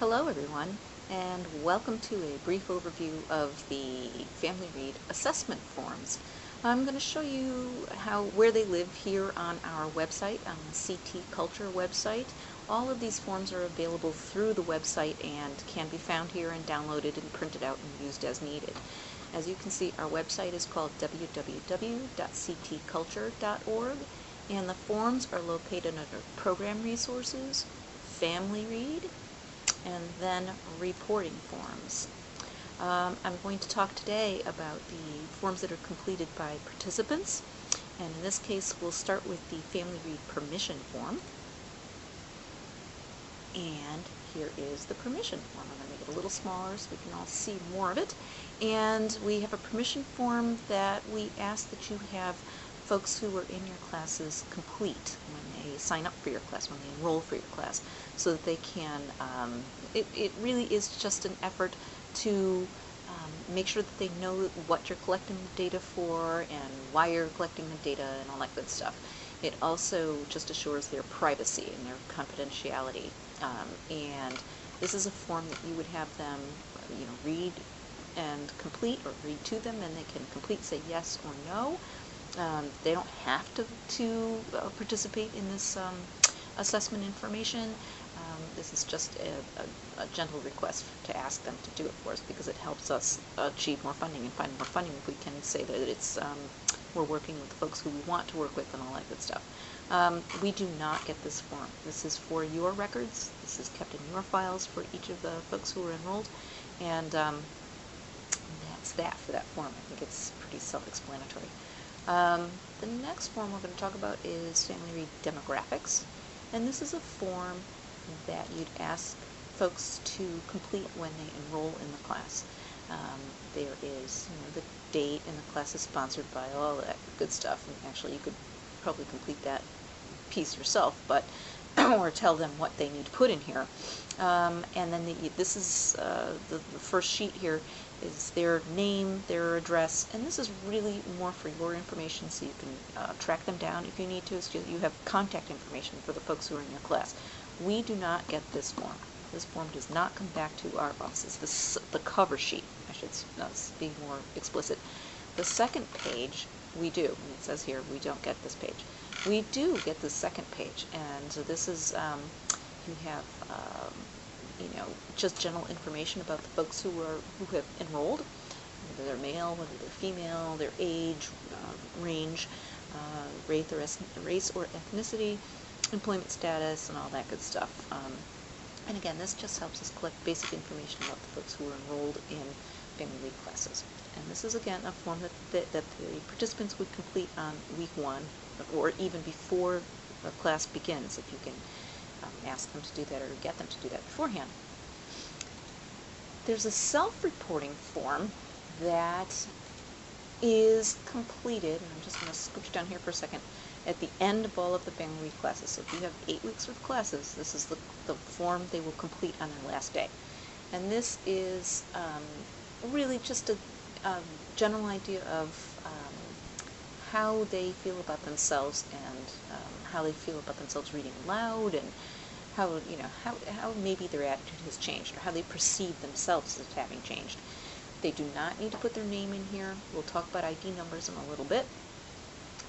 Hello everyone, and welcome to a brief overview of the Family Read assessment forms. I'm going to show you where they live here on our website, on the CT Culture website. All of these forms are available through the website and can be found here and downloaded and printed out and used as needed. As you can see, our website is called www.ctculture.org, and the forms are located under Program Resources, Family Read, and then reporting forms. I'm going to talk today about the forms that are completed by participants, and in this case we'll start with the Family Read permission form. And here is the permission form. I'm going to make it a little smaller so we can all see more of it. And we have a permission form that we ask that you have folks who are in your classes complete when they sign up for your class, when they enroll for your class, so that they can, it really is just an effort to make sure that they know what you're collecting the data for and why you're collecting the data and all that good stuff. It also just assures their privacy and their confidentiality. And this is a form that you would have them, read and complete, or read to them, and they can complete, say yes or no. They don't have to participate in this assessment information. This is just a gentle request to ask them to do it for us, because it helps us achieve more funding and find more funding if we can say that it's we're working with the folks who we want to work with and all that good stuff. We do not get this form. This is for your records. This is kept in your files for each of the folks who are enrolled, and that's that for that form. I think it's pretty self-explanatory. The next form we're going to talk about is Family Read Demographics, and this is a form that you'd ask folks to complete when they enroll in the class. There is the date, and the class is sponsored by, all that good stuff. And actually, you could probably complete that piece yourself, but or tell them what they need to put in here. And then this is the first sheet here is their name, their address, and this is really more for your information, so you can track them down if you need to. So you have contact information for the folks who are in your class. We do not get this form. This form does not come back to our offices. This the cover sheet. I should be more explicit. The second page we do, and it says here we don't get this page. We do get the second page, and so this is you have just general information about the folks who have enrolled, whether they're male, whether they're female, their age, range, race or ethnicity, employment status, and all that good stuff. And again, this just helps us collect basic information about the folks who are enrolled in Family Read classes. And this is, again, a form that the participants would complete on week 1, or even before the class begins, if you can ask them to do that or get them to do that beforehand. There's a self-reporting form that is completed, and I'm just going to scooch down here for a second, at the end of all of the Family Read classes. So if you have 8 weeks of classes, this is the form they will complete on their last day. And this is really just a general idea of how they feel about themselves, and how they feel about themselves reading aloud, and how maybe their attitude has changed, or how they perceive themselves as having changed. They do not need to put their name in here. We'll talk about ID numbers in a little bit,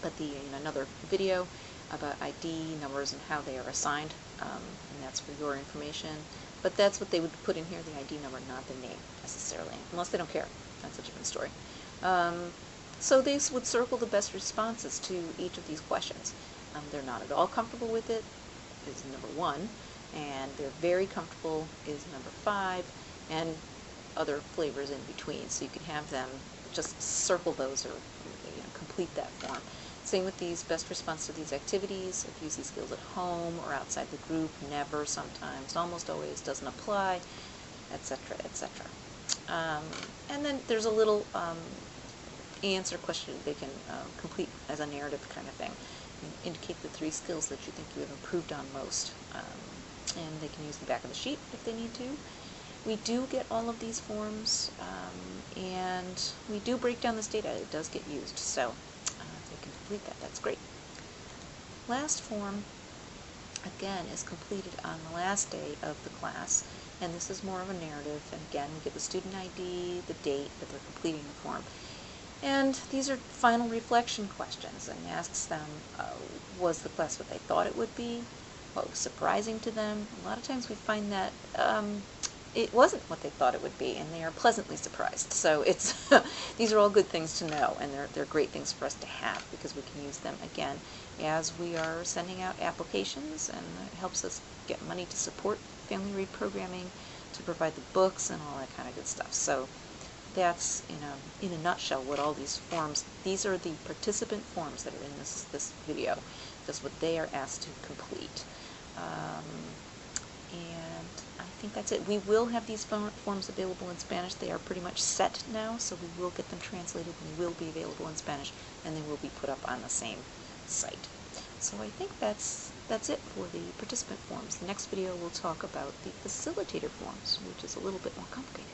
but another video about ID numbers and how they are assigned, and that's for your information. But that's what they would put in here, the ID number, not the name necessarily, unless they don't care. That's a different story. So they would circle the best responses to each of these questions. They're not at all comfortable with it is number 1, and they're very comfortable is number 5, and other flavors in between. So you can have them just circle those, or complete that form. Same with these best response to these activities. If you use these skills at home or outside the group, never, sometimes, almost always, doesn't apply, etc., etc. And then there's a little answer question they can complete as a narrative kind of thing. Indicate the 3 skills that you think you have improved on most. And they can use the back of the sheet if they need to. We do get all of these forms, and we do break down this data. It does get used, so they can complete that. That's great. Last form again, is completed on the last day of the class, and this is more of a narrative, and again, we give the student ID, the date that they're completing the form. And these are final reflection questions, and asks them, was the class what they thought it would be? What was surprising to them? A lot of times we find that it wasn't what they thought it would be, and they are pleasantly surprised. So it's these are all good things to know, and they're great things for us to have, because we can use them again as we are sending out applications, and it helps us get money to support family reprogramming, to provide the books and all that kind of good stuff. So that's in a nutshell what all these forms. These are the participant forms that are in this video. That's what they are asked to complete. And I think that's it. We will have these forms available in Spanish. They are pretty much set now, so we will get them translated and will be available in Spanish, and they will be put up on the same site. So I think that's it for the participant forms. The next video we'll talk about the facilitator forms, which is a little bit more complicated.